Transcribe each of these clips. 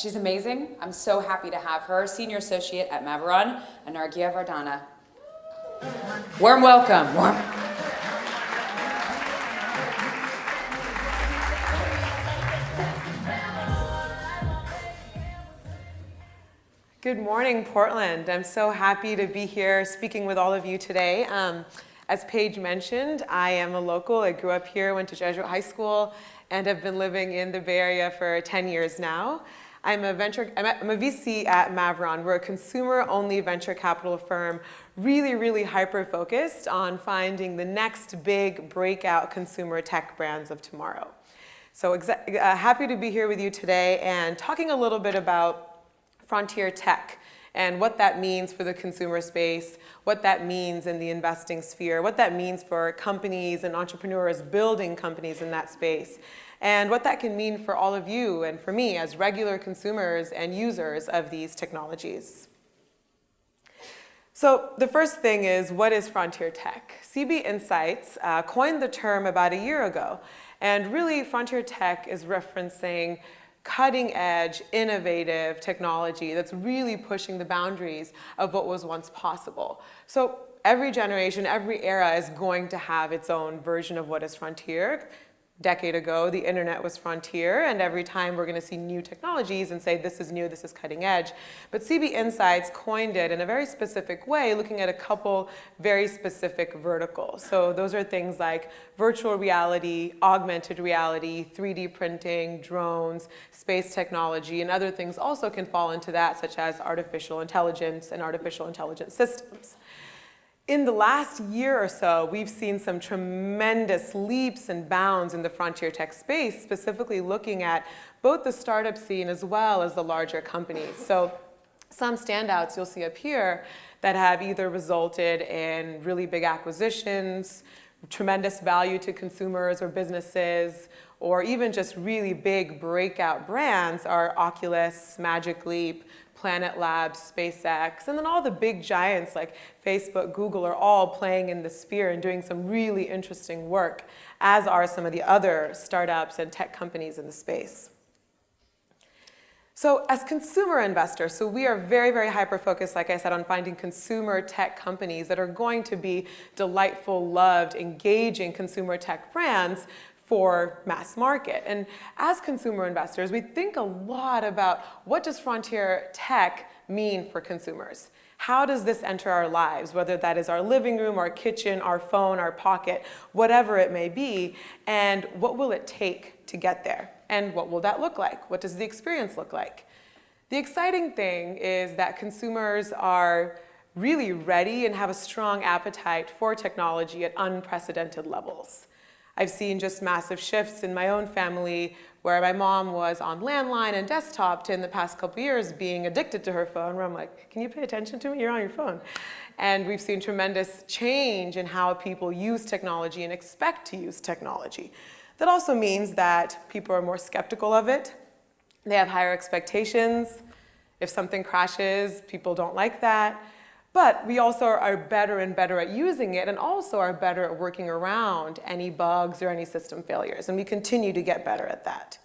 She's amazing. I'm so happy to have her, Senior Associate at Maveron, Anarghya Vardhana. Warm welcome. Good morning, Portland. I'm so happy to be here speaking with all of you today. As Paige mentioned, I am a local. I grew up here, went to Jesuit High School, and have been living in the Bay Area for 10 years now. I'm a VC at Maveron. We're a consumer-only venture capital firm, really hyper-focused on finding the next big breakout consumer tech brands of tomorrow. So happy to be here with you today and talking a little bit about frontier tech and what that means for the consumer space, what that means in the investing sphere, what that means for companies and entrepreneurs building companies in that space, and what that can mean for all of you and for me as regular consumers and users of these technologies. So the first thing is, what is frontier tech? CB Insights coined the term about a year ago, and really frontier tech is referencing cutting-edge, innovative technology that's really pushing the boundaries of what was once possible. So every generation, every era is going to have its own version of what is frontier. A decade ago, the internet was frontier, and every time we're going to see new technologies and say this is new, this is cutting edge. But CB Insights coined it in a very specific way, looking at a couple very specific verticals. So those are things like virtual reality, augmented reality, 3D printing, drones, space technology, and other things also can fall into that, such as artificial intelligence and artificial intelligence systems. In the last year or so, we've seen some tremendous leaps and bounds in the frontier tech space, specifically looking at both the startup scene as well as the larger companies. So some standouts you'll see up here that have either resulted in really big acquisitions, tremendous value to consumers or businesses, or even just really big breakout brands are Oculus, Magic Leap, Planet Labs, SpaceX, and then all the big giants like Facebook, Google are all playing in the sphere and doing some really interesting work, as are some of the other startups and tech companies in the space. So as consumer investors, so we are very hyper-focused, like I said, on finding consumer tech companies that are going to be delightful, loved, engaging consumer tech brands for mass market. And as consumer investors, we think a lot about what does frontier tech mean for consumers? How does this enter our lives, whether that is our living room, our kitchen, our phone, our pocket, whatever it may be, and what will it take to get there? And what will that look like? What does the experience look like? The exciting thing is that consumers are really ready and have a strong appetite for technology at unprecedented levels. I've seen just massive shifts in my own family where my mom was on landline and desktop to in the past couple years being addicted to her phone, where I'm like, can you pay attention to me? You're on your phone. And we've seen tremendous change in how people use technology and expect to use technology. That also means that people are more skeptical of it. They have higher expectations. If something crashes, people don't like that. But we also are better and better at using it and also are better at working around any bugs or any system failures. And we continue to get better at that.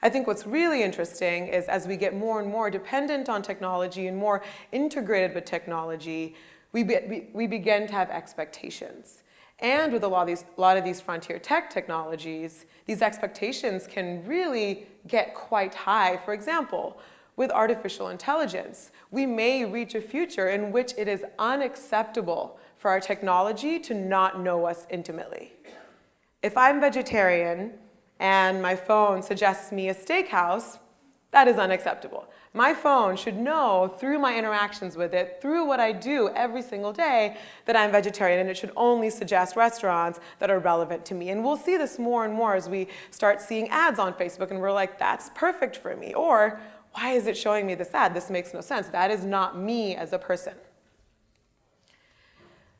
I think what's really interesting is as we get more and more dependent on technology and more integrated with technology, we begin to have expectations. And with a lot of these frontier tech technologies, these expectations can really get quite high. For example, with artificial intelligence, we may reach a future in which it is unacceptable for our technology to not know us intimately. If I'm vegetarian and my phone suggests me a steakhouse, that is unacceptable. My phone should know through my interactions with it, through what I do every single day, that I'm vegetarian, and it should only suggest restaurants that are relevant to me. And we'll see this more and more as we start seeing ads on Facebook, and we're like, that's perfect for me. Or, why is it showing me this ad? This makes no sense. That is not me as a person.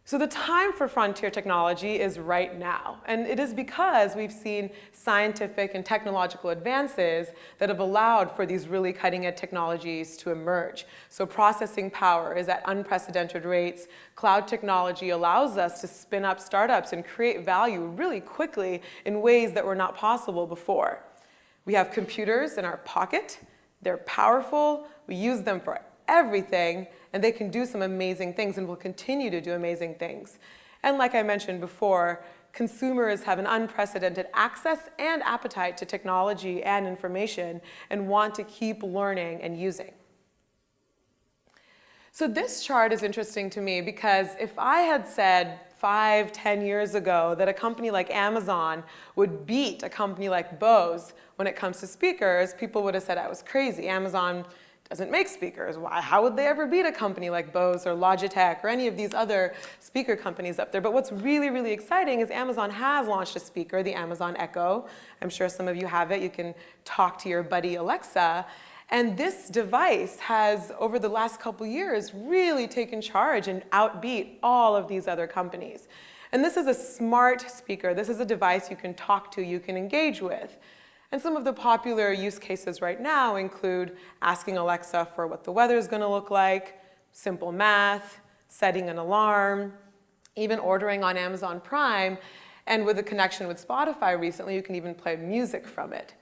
So the time for frontier technology is right now. And it is because we've seen scientific and technological advances that have allowed for these really cutting-edge technologies to emerge. So processing power is at unprecedented rates. Cloud technology allows us to spin up startups and create value really quickly in ways that were not possible before. We have computers in our pocket They're powerful, we use them for everything, and they can do some amazing things and will continue to do amazing things. And like I mentioned before, consumers have an unprecedented access and appetite to technology and information and want to keep learning and using. So this chart is interesting to me because if I had said 5, 10 years ago that a company like Amazon would beat a company like Bose when it comes to speakers, people would have said I was crazy. Amazon doesn't make speakers. Why? How would they ever beat a company like Bose or Logitech or any of these other speaker companies up there? But what's really, really exciting is Amazon has launched a speaker, the Amazon Echo. I'm sure some of you have it. You can talk to your buddy Alexa. And this device has, over the last couple years, really taken charge and outbeat all of these other companies. And this is a smart speaker. This is a device you can talk to, you can engage with. And some of the popular use cases right now include asking Alexa for what the weather is going to look like, simple math, setting an alarm, even ordering on Amazon Prime. And with a connection with Spotify recently, you can even play music from it.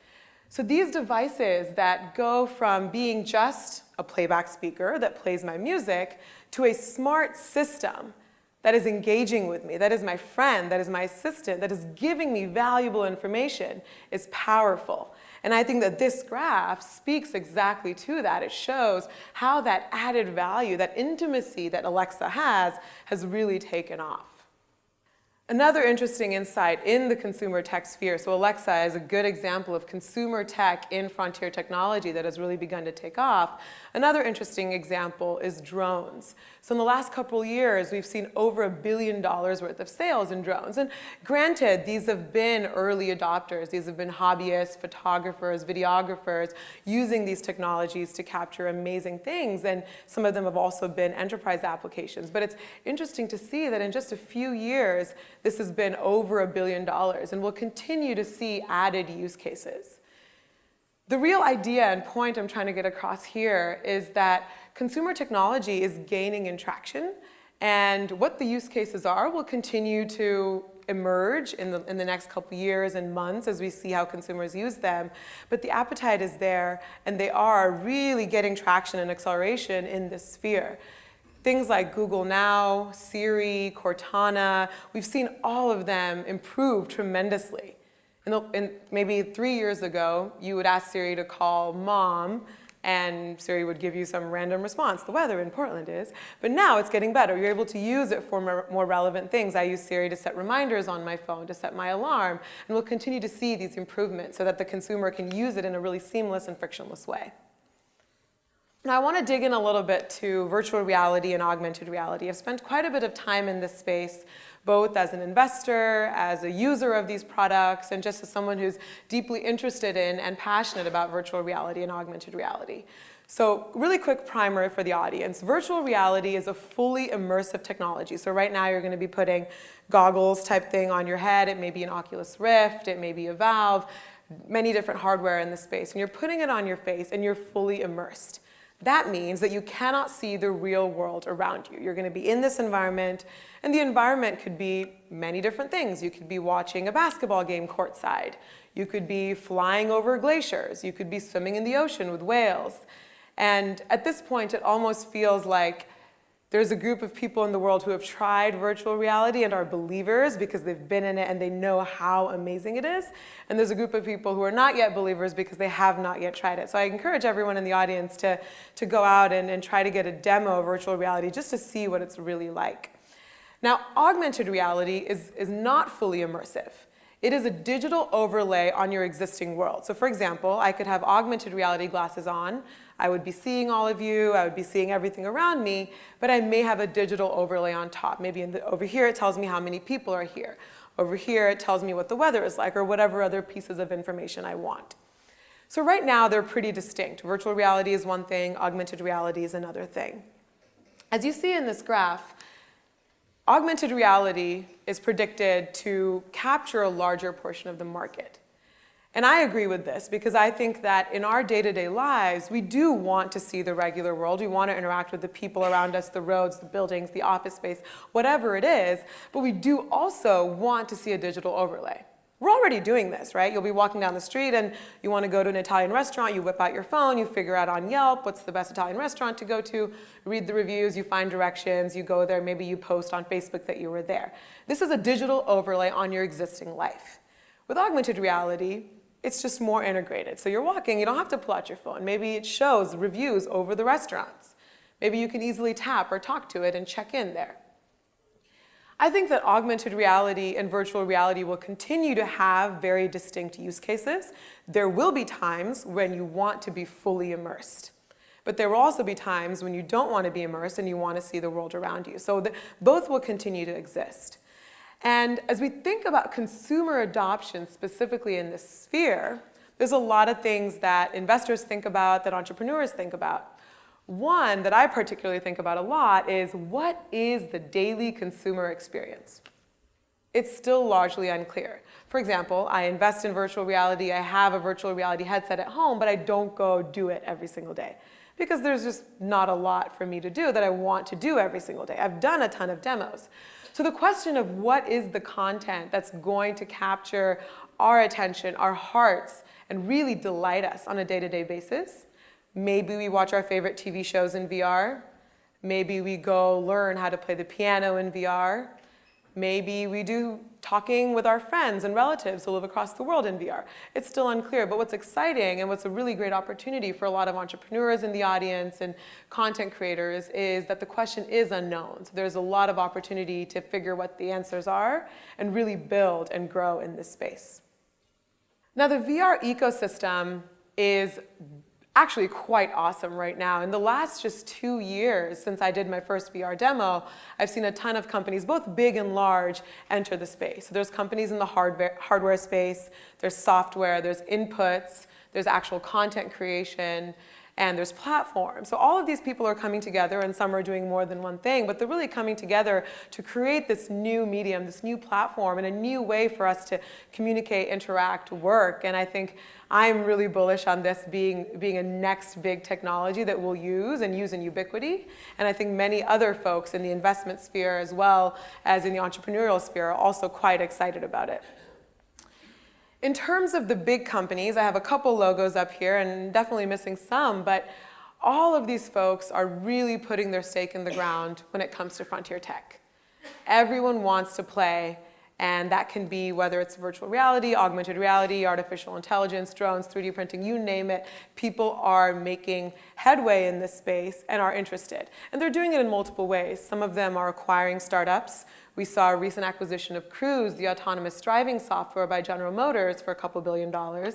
So these devices that go from being just a playback speaker that plays my music to a smart system that is engaging with me, that is my friend, that is my assistant, that is giving me valuable information, is powerful. And I think that this graph speaks exactly to that. It shows how that added value, that intimacy that Alexa has really taken off. Another interesting insight in the consumer tech sphere, so Alexa is a good example of consumer tech in frontier technology that has really begun to take off. Another interesting example is drones. So in the last couple of years, we've seen over $1 billion worth of sales in drones. And granted, these have been early adopters. These have been hobbyists, photographers, videographers using these technologies to capture amazing things. And some of them have also been enterprise applications. But it's interesting to see that in just a few years, this has been over $1 billion, and we'll continue to see added use cases. The real idea and point I'm trying to get across here is that consumer technology is gaining in traction, and what the use cases are will continue to emerge in the next couple years and months as we see how consumers use them. But the appetite is there, and they are really getting traction and acceleration in this sphere. Things like Google Now, Siri, Cortana, we've seen all of them improve tremendously. And maybe 3 years ago, you would ask Siri to call mom, and Siri would give you some random response. The weather in Portland is. But now it's getting better. You're able to use it for more relevant things. I use Siri to set reminders on my phone, to set my alarm. And we'll continue to see these improvements so that the consumer can use it in a really seamless and frictionless way. Now, I want to dig in a little bit to virtual reality and augmented reality. I've spent quite a bit of time in this space, both as an investor, as a user of these products, and just as someone who's deeply interested in and passionate about virtual reality and augmented reality. So, really quick primer for the audience. Virtual reality is a fully immersive technology. So right now you're going to be putting goggles type thing on your head. It may be an Oculus Rift, it may be a Valve, many different hardware in the space. And you're putting it on your face and you're fully immersed. That means that you cannot see the real world around you. You're going to be in this environment, and the environment could be many different things. You could be watching a basketball game courtside. You could be flying over glaciers. You could be swimming in the ocean with whales. And at this point, it almost feels like there's a group of people in the world who have tried virtual reality and are believers because they've been in it and they know how amazing it is. And there's a group of people who are not yet believers because they have not yet tried it. So I encourage everyone in the audience to go out and try to get a demo of virtual reality just to see what it's really like. Now, augmented reality is not fully immersive. It is a digital overlay on your existing world. So for example, I could have augmented reality glasses on. I would be seeing all of you. I would be seeing everything around me. But I may have a digital overlay on top. Maybe over here it tells me how many people are here. Over here it tells me what the weather is like or whatever other pieces of information I want. So right now they're pretty distinct. Virtual reality is one thing. Augmented reality is another thing. As you see in this graph, augmented reality is predicted to capture a larger portion of the market. And I agree with this because I think that in our day-to-day lives, we do want to see the regular world. We want to interact with the people around us, the roads, the buildings, the office space, whatever it is. But we do also want to see a digital overlay. We're already doing this, right? You'll be walking down the street and you want to go to an Italian restaurant, you whip out your phone, you figure out on Yelp what's the best Italian restaurant to go to, read the reviews, you find directions, you go there, maybe you post on Facebook that you were there. This is a digital overlay on your existing life. With augmented reality, it's just more integrated. So you're walking, you don't have to pull out your phone. Maybe it shows reviews over the restaurants. Maybe you can easily tap or talk to it and check in there. I think that augmented reality and virtual reality will continue to have very distinct use cases. There will be times when you want to be fully immersed. But there will also be times when you don't want to be immersed and you want to see the world around you. So both will continue to exist. And as we think about consumer adoption specifically in this sphere, there's a lot of things that investors think about, that entrepreneurs think about. One that I particularly think about a lot is, what is the daily consumer experience? It's still largely unclear. For example, I invest in virtual reality, I have a virtual reality headset at home, but I don't go do it every single day because there's just not a lot for me to do that I want to do every single day. I've done a ton of demos. So the question of what is the content that's going to capture our attention, our hearts, and really delight us on a day-to-day basis? Maybe we watch our favorite TV shows in VR. Maybe we go learn how to play the piano in VR. Maybe we do talking with our friends and relatives who live across the world in VR. It's still unclear, but what's exciting and what's a really great opportunity for a lot of entrepreneurs in the audience and content creators is that the question is unknown. So there's a lot of opportunity to figure what the answers are and really build and grow in this space. Now, the VR ecosystem is actually quite awesome right now. In the last just 2 years since I did my first VR demo, I've seen a ton of companies, both big and large, enter the space. So there's companies in the hardware space, there's software, there's inputs, there's actual content creation, and there's platforms. So all of these people are coming together, and some are doing more than one thing, but they're really coming together to create this new medium, this new platform, and a new way for us to communicate, interact, work. And I think I'm really bullish on this being a next big technology that we'll use in ubiquity. And I think many other folks in the investment sphere as well as in the entrepreneurial sphere are also quite excited about it. In terms of the big companies, I have a couple logos up here and definitely missing some, but all of these folks are really putting their stake in the ground when it comes to frontier tech. Everyone wants to play, and that can be whether it's virtual reality, augmented reality, artificial intelligence, drones, 3D printing, you name it. People are making headway in this space and are interested. And they're doing it in multiple ways. Some of them are acquiring startups. We saw a recent acquisition of Cruise, the autonomous driving software by General Motors, for a couple $2 billion. And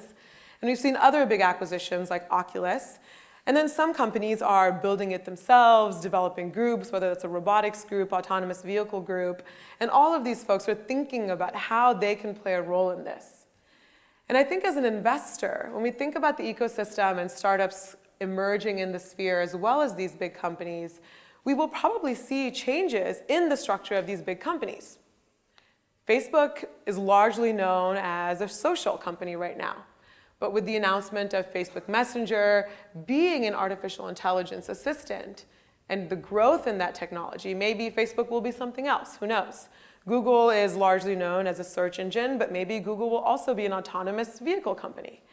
we've seen other big acquisitions like Oculus. And then some companies are building it themselves, developing groups, whether it's a robotics group, autonomous vehicle group. And all of these folks are thinking about how they can play a role in this. And I think as an investor, when we think about the ecosystem and startups emerging in the sphere as well as these big companies, we will probably see changes in the structure of these big companies. Facebook is largely known as a social company right now. But with the announcement of Facebook Messenger being an artificial intelligence assistant and the growth in that technology, maybe Facebook will be something else, who knows? Google is largely known as a search engine, but maybe Google will also be an autonomous vehicle company.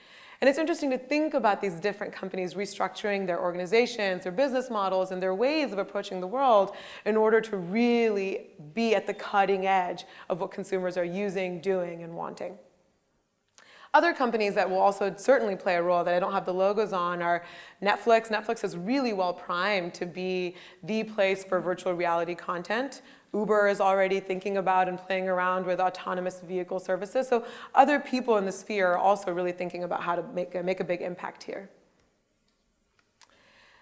And it's interesting to think about these different companies restructuring their organizations, their business models, and their ways of approaching the world in order to really be at the cutting edge of what consumers are using, doing, and wanting. Other companies that will also certainly play a role that I don't have the logos on are Netflix. Netflix is really well primed to be the place for virtual reality content. Uber is already thinking about and playing around with autonomous vehicle services. So other people in the sphere are also really thinking about how to make a big impact here.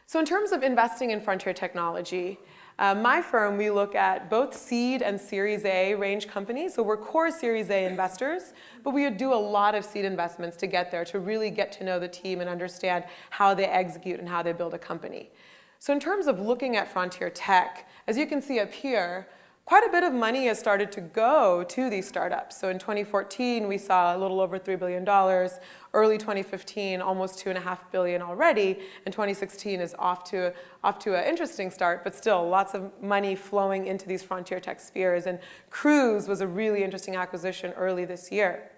So in terms of investing in frontier technology, my firm, we look at both seed and Series A range companies. So we're core Series A investors, but we do a lot of seed investments to get there, to really get to know the team and understand how they execute and how they build a company. So in terms of looking at frontier tech, as you can see up here, quite a bit of money has started to go to these startups. So in 2014, we saw a little over $3 billion. Early 2015, almost $2.5 billion already. And 2016 is off to an interesting start, but still lots of money flowing into these frontier tech spheres. And Cruise was a really interesting acquisition early this year.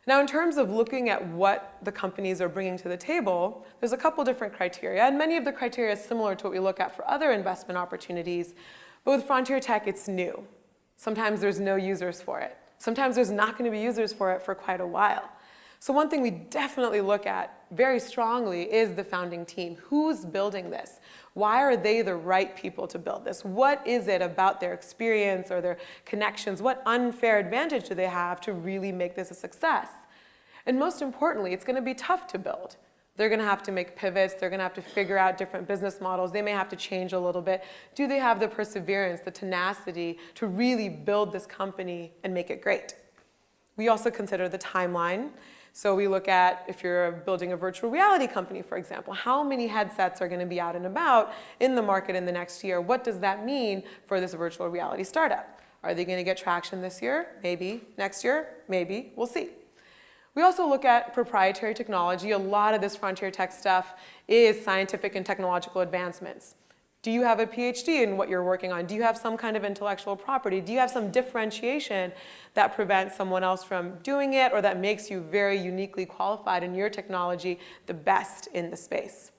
Now, in terms of looking at what the companies are bringing to the table, there's a couple different criteria, and many of the criteria is similar to what we look at for other investment opportunities. But with frontier tech, it's new. Sometimes there's no users for it. Sometimes there's not going to be users for it for quite a while. So one thing we definitely look at very strongly is the founding team. Who's building this? Why are they the right people to build this? What is it about their experience or their connections? What unfair advantage do they have to really make this a success? And most importantly, it's going to be tough to build. They're going to have to make pivots. They're going to have to figure out different business models. They may have to change a little bit. Do they have the perseverance, the tenacity to really build this company and make it great? We also consider the timeline. So we look at, if you're building a virtual reality company, for example, how many headsets are going to be out and about in the market in the next year? What does that mean for this virtual reality startup? Are they going to get traction this year? Maybe. Next year? Maybe. We'll see. We also look at proprietary technology. A lot of this frontier tech stuff is scientific and technological advancements. Do you have a PhD in what you're working on? Do you have some kind of intellectual property? Do you have some differentiation that prevents someone else from doing it or that makes you very uniquely qualified in your technology the best in the space?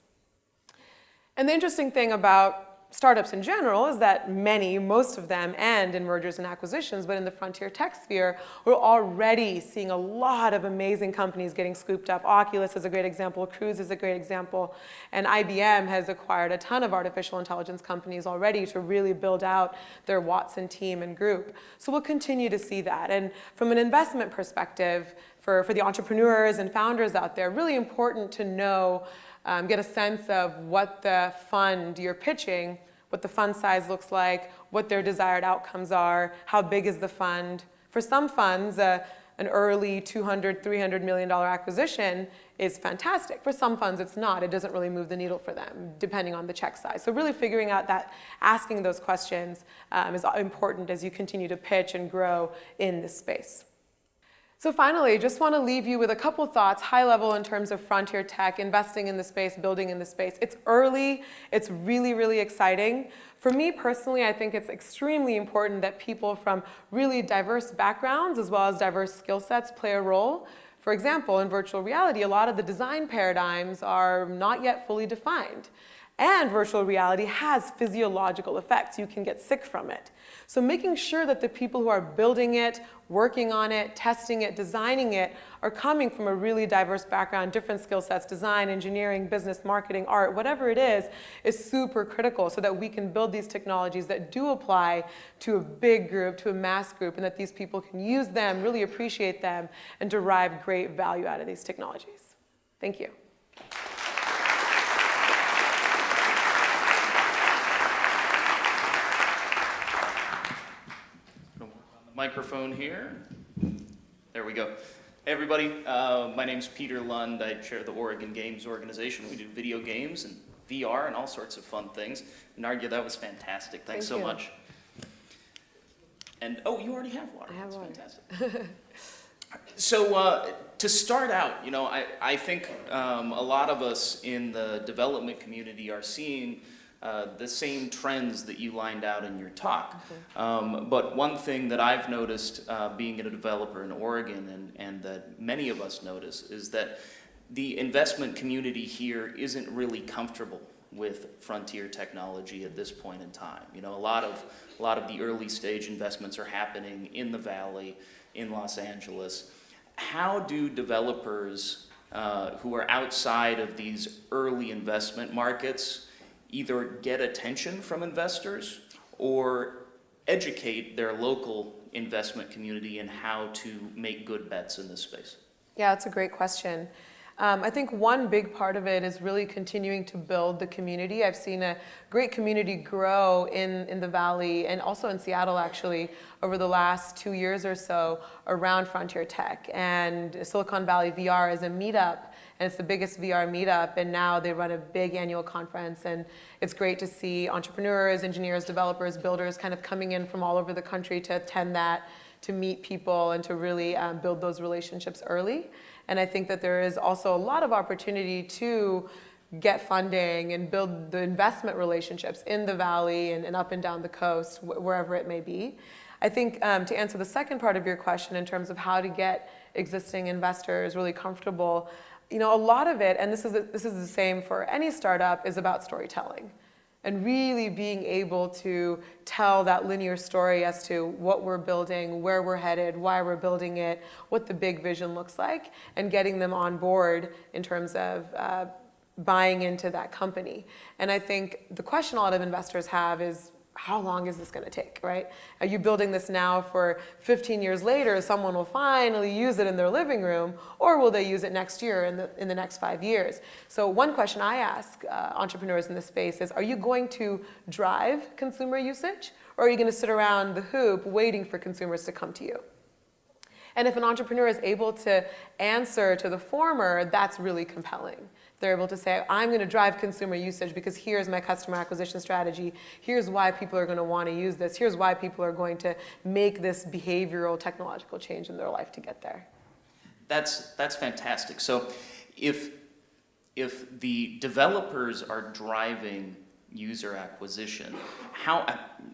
And the interesting thing about startups in general is that most of them end in mergers and acquisitions, but in the frontier tech sphere, we're already seeing a lot of amazing companies getting scooped up. Oculus is a great example, Cruise is a great example, and IBM has acquired a ton of artificial intelligence companies already to really build out their Watson team and group. So we'll continue to see that. And from an investment perspective, for the entrepreneurs and founders out there, really important to know, get a sense of what the fund you're pitching, what the fund size looks like, what their desired outcomes are, how big is the fund. For some funds, an early $200, $300 million acquisition is fantastic. For some funds, it's not. It doesn't really move the needle for them, depending on the check size. So really figuring out that, asking those questions is important as you continue to pitch and grow in this space. So finally, just want to leave you with a couple thoughts, high level in terms of frontier tech, investing in the space, building in the space. It's early, it's really, really exciting. For me personally, I think it's extremely important that people from really diverse backgrounds as well as diverse skill sets play a role. For example, in virtual reality, a lot of the design paradigms are not yet fully defined. And virtual reality has physiological effects. You can get sick from it. So making sure that the people who are building it, working on it, testing it, designing it, are coming from a really diverse background, different skill sets, design, engineering, business, marketing, art, whatever it is super critical so that we can build these technologies that do apply to a big group, to a mass group, and that these people can use them, really appreciate them, and derive great value out of these technologies. Thank you. Microphone here. There we go. Hey everybody, my name's Peter Lund. I chair the Oregon Games organization. We do video games and VR and all sorts of fun things. Anarghya, that was fantastic. Thanks so much. And oh, you already have water. I have water. Fantastic. So to start out, I think a lot of us in the development community are seeing the same trends that you lined out in your talk. But one thing that I've noticed being a developer in Oregon and that many of us notice is that the investment community here isn't really comfortable with frontier technology at this point in time. A lot of the early stage investments are happening in the Valley, in Los Angeles. How do developers who are outside of these early investment markets either get attention from investors or educate their local investment community in how to make good bets in this space? Yeah, that's a great question. I think one big part of it is really continuing to build the community. I've seen a great community grow in the Valley and also in Seattle actually over the last 2 years or so around frontier tech. And Silicon Valley VR is a meetup, and it's the biggest VR meetup, and now they run a big annual conference, and it's great to see entrepreneurs, engineers, developers, builders kind of coming in from all over the country to attend that, to meet people and to really build those relationships early. And I think that there is also a lot of opportunity to get funding and build the investment relationships in the Valley and up and down the coast, wherever it may be. I think to answer the second part of your question in terms of how to get existing investors really comfortable. A lot of it, and this is the same for any startup, is about storytelling. And really being able to tell that linear story as to what we're building, where we're headed, why we're building it, what the big vision looks like, and getting them on board in terms of buying into that company. And I think the question a lot of investors have is, how long is this going to take, right? Are you building this now for 15 years later, someone will finally use it in their living room, or will they use it next year in the next 5 years? So one question I ask entrepreneurs in this space is, are you going to drive consumer usage, or are you going to sit around the hoop waiting for consumers to come to you? And if an entrepreneur is able to answer to the former, that's really compelling. They're able to say, I'm going to drive consumer usage because here's my customer acquisition strategy. Here's why people are going to want to use this. Here's why people are going to make this behavioral technological change in their life to get there. That's fantastic. So if the developers are driving user acquisition,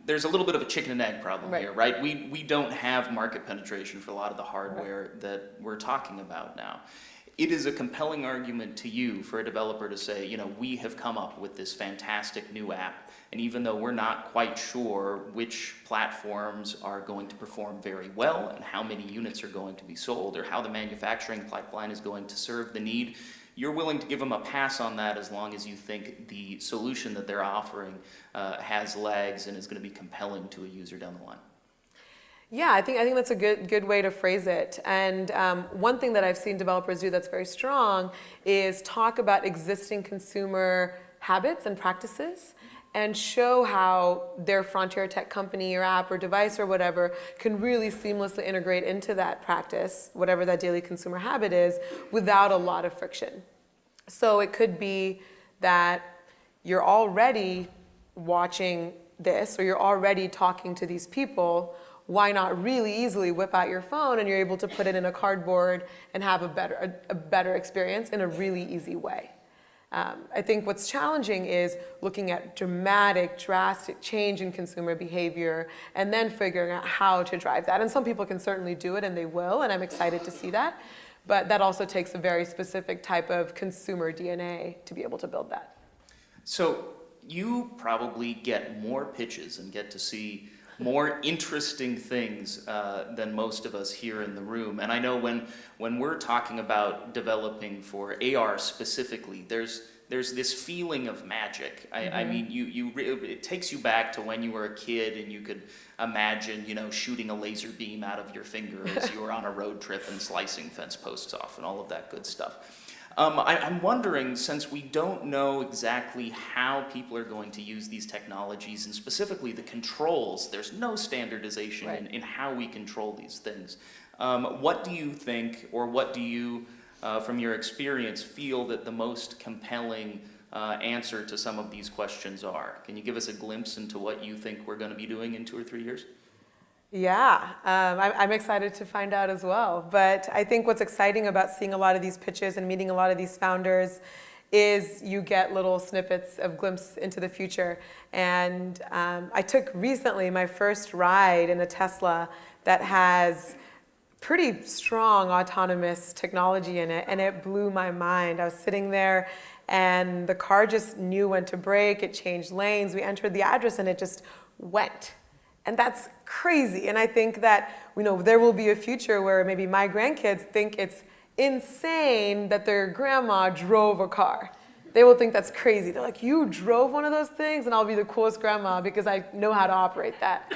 there's a little bit of a chicken and egg problem here, right? We don't have market penetration for a lot of the hardware that we're talking about now. It is a compelling argument to you for a developer to say, we have come up with this fantastic new app, and even though we're not quite sure which platforms are going to perform very well and how many units are going to be sold or how the manufacturing pipeline is going to serve the need, you're willing to give them a pass on that as long as you think the solution that they're offering has legs and is going to be compelling to a user down the line. Yeah, I think that's a good way to phrase it. And one thing that I've seen developers do that's very strong is talk about existing consumer habits and practices and show how their frontier tech company or app or device or whatever can really seamlessly integrate into that practice, whatever that daily consumer habit is, without a lot of friction. So it could be that you're already watching this or you're already talking to these people. Why not really easily whip out your phone and you're able to put it in a cardboard and have a better experience in a really easy way? I think what's challenging is looking at drastic change in consumer behavior and then figuring out how to drive that. And some people can certainly do it, and they will, and I'm excited to see that. But that also takes a very specific type of consumer DNA to be able to build that. So you probably get more pitches and get to see more interesting things than most of us here in the room. And I know when we're talking about developing for AR specifically, there's this feeling of magic. I mean, it takes you back to when you were a kid and you could imagine, shooting a laser beam out of your finger as you were on a road trip and slicing fence posts off and all of that good stuff. I'm wondering, since we don't know exactly how people are going to use these technologies and specifically the controls, there's no standardization in how we control these things. What do you think, or what do you, from your experience, feel that the most compelling answer to some of these questions are? Can you give us a glimpse into what you think we're going to be doing in 2 or 3 years? Yeah, I'm excited to find out as well. But I think what's exciting about seeing a lot of these pitches and meeting a lot of these founders is you get little snippets of glimpse into the future. And I took recently my first ride in a Tesla that has pretty strong autonomous technology in it, and it blew my mind. I was sitting there and the car just knew when to brake, it changed lanes, we entered the address and it just went. And that's crazy. And I think that there will be a future where maybe my grandkids think it's insane that their grandma drove a car. They will think that's crazy. They're like, you drove one of those things? And I'll be the coolest grandma because I know how to operate that.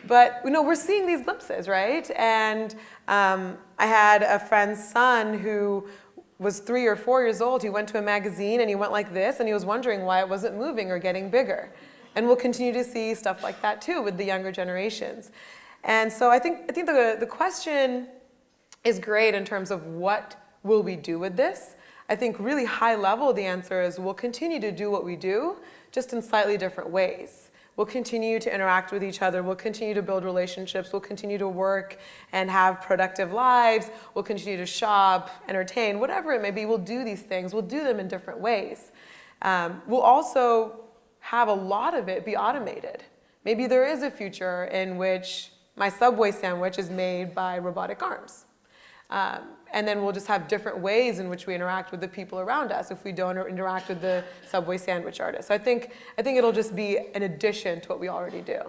But we're seeing these glimpses, right? And I had a friend's son who was 3 or 4 years old. He went to a magazine and he went like this and he was wondering why it wasn't moving or getting bigger. And we'll continue to see stuff like that too with the younger generations. And so I think the question is great in terms of what will we do with this. I think really high level the answer is we'll continue to do what we do, just in slightly different ways. We'll continue to interact with each other. We'll continue to build relationships. We'll continue to work and have productive lives. We'll continue to shop, entertain, whatever it may be. We'll do these things. We'll do them in different ways. We'll also have a lot of it be automated. Maybe there is a future in which my Subway sandwich is made by robotic arms. And then we'll just have different ways in which we interact with the people around us if we don't interact with the Subway sandwich artist. So I think it'll just be an addition to what we already do.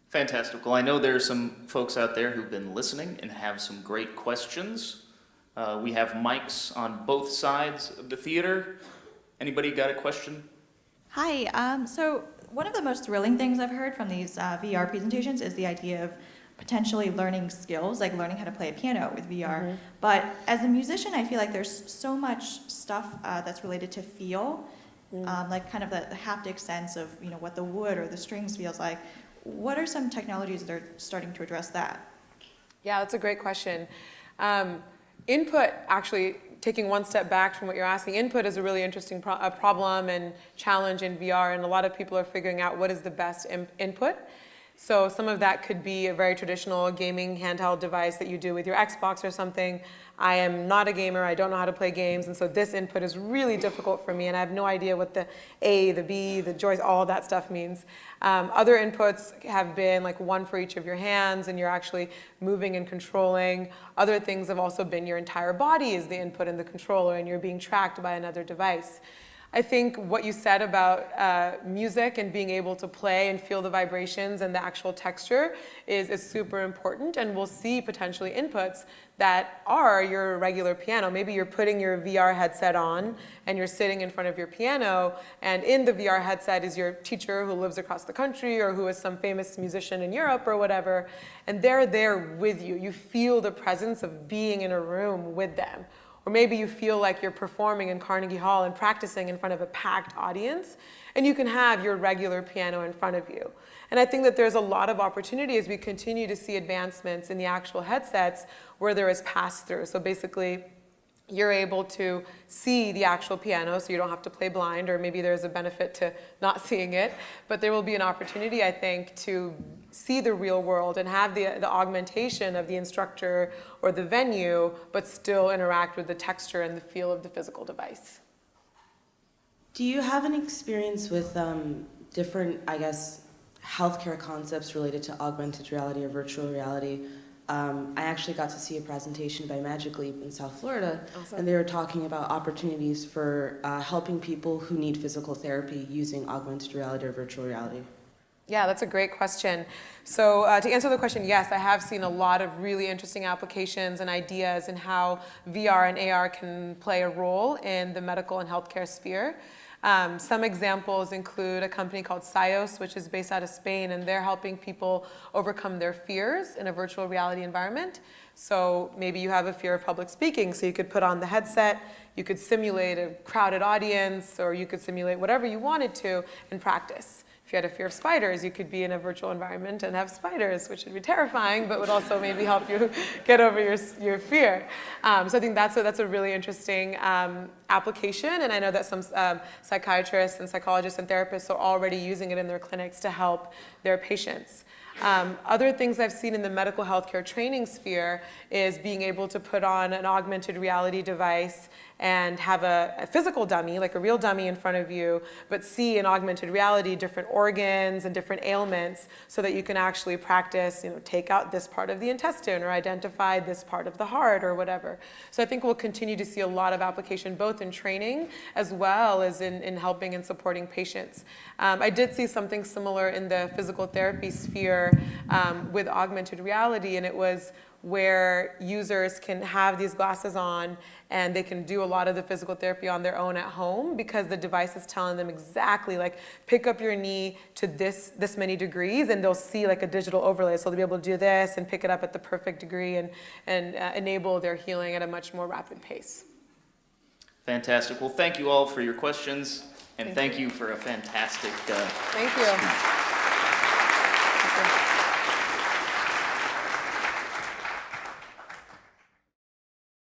Fantastic. Well, I know there are some folks out there who've been listening and have some great questions. We have mics on both sides of the theater. Anybody got a question? Hi. So one of the most thrilling things I've heard from these VR presentations is the idea of potentially learning skills, like learning how to play a piano with VR. Mm-hmm. But as a musician, I feel like there's so much stuff that's related to feel, like kind of the haptic sense of what the wood or the strings feels like. What are some technologies that are starting to address that? Yeah, that's a great question. Input, actually, taking one step back from what you're asking, input is a really interesting problem and challenge in VR, and a lot of people are figuring out what is the best input. So some of that could be a very traditional gaming handheld device that you do with your Xbox or something. I am not a gamer, I don't know how to play games, and so this input is really difficult for me, and I have no idea what the A, the B, the joys, all of that stuff means. Other inputs have been like one for each of your hands, and you're actually moving and controlling. Other things have also been your entire body is the input in the controller, and you're being tracked by another device. I think what you said about music and being able to play and feel the vibrations and the actual texture is super important, and we'll see potentially inputs that are your regular piano. Maybe you're putting your VR headset on and you're sitting in front of your piano, and in the VR headset is your teacher who lives across the country or who is some famous musician in Europe or whatever, and they're there with you. You feel the presence of being in a room with them. Or maybe you feel like you're performing in Carnegie Hall and practicing in front of a packed audience, and you can have your regular piano in front of you. And I think that there's a lot of opportunity as we continue to see advancements in the actual headsets where there is pass-through. So basically, you're able to see the actual piano, so you don't have to play blind, or maybe there's a benefit to not seeing it. But there will be an opportunity, I think, to see the real world and have the augmentation of the instructor or the venue, but still interact with the texture and the feel of the physical device. Do you have an experience with different, I guess, healthcare concepts related to augmented reality or virtual reality? I actually got to see a presentation by Magic Leap in South Florida, awesome. And they were talking about opportunities for helping people who need physical therapy using augmented reality or virtual reality. Yeah, that's a great question. So to answer the question, yes, I have seen a lot of really interesting applications and ideas in how VR and AR can play a role in the medical and healthcare sphere. Some examples include a company called Sios, which is based out of Spain, and they're helping people overcome their fears in a virtual reality environment. So maybe you have a fear of public speaking, so you could put on the headset, you could simulate a crowded audience, or you could simulate whatever you wanted to and practice. If you had a fear of spiders, you could be in a virtual environment and have spiders, which would be terrifying, but would also maybe help you get over your fear. So I think that's a really interesting application, and I know that some psychiatrists and psychologists and therapists are already using it in their clinics to help their patients. Other things I've seen in the medical healthcare training sphere is being able to put on an augmented reality device and have a physical dummy, like a real dummy in front of you, but see in augmented reality different organs and different ailments so that you can actually practice, take out this part of the intestine or identify this part of the heart or whatever. So I think we'll continue to see a lot of application both in training as well as in helping and supporting patients. I did see something similar in the physical therapy sphere with augmented reality, and it was where users can have these glasses on and they can do a lot of the physical therapy on their own at home because the device is telling them exactly, like, pick up your knee to this many degrees, and they'll see like a digital overlay. So they'll be able to do this and pick it up at the perfect degree and enable their healing at a much more rapid pace. Fantastic. Well, thank you all for your questions, and thank you for a fantastic Thank you. speech.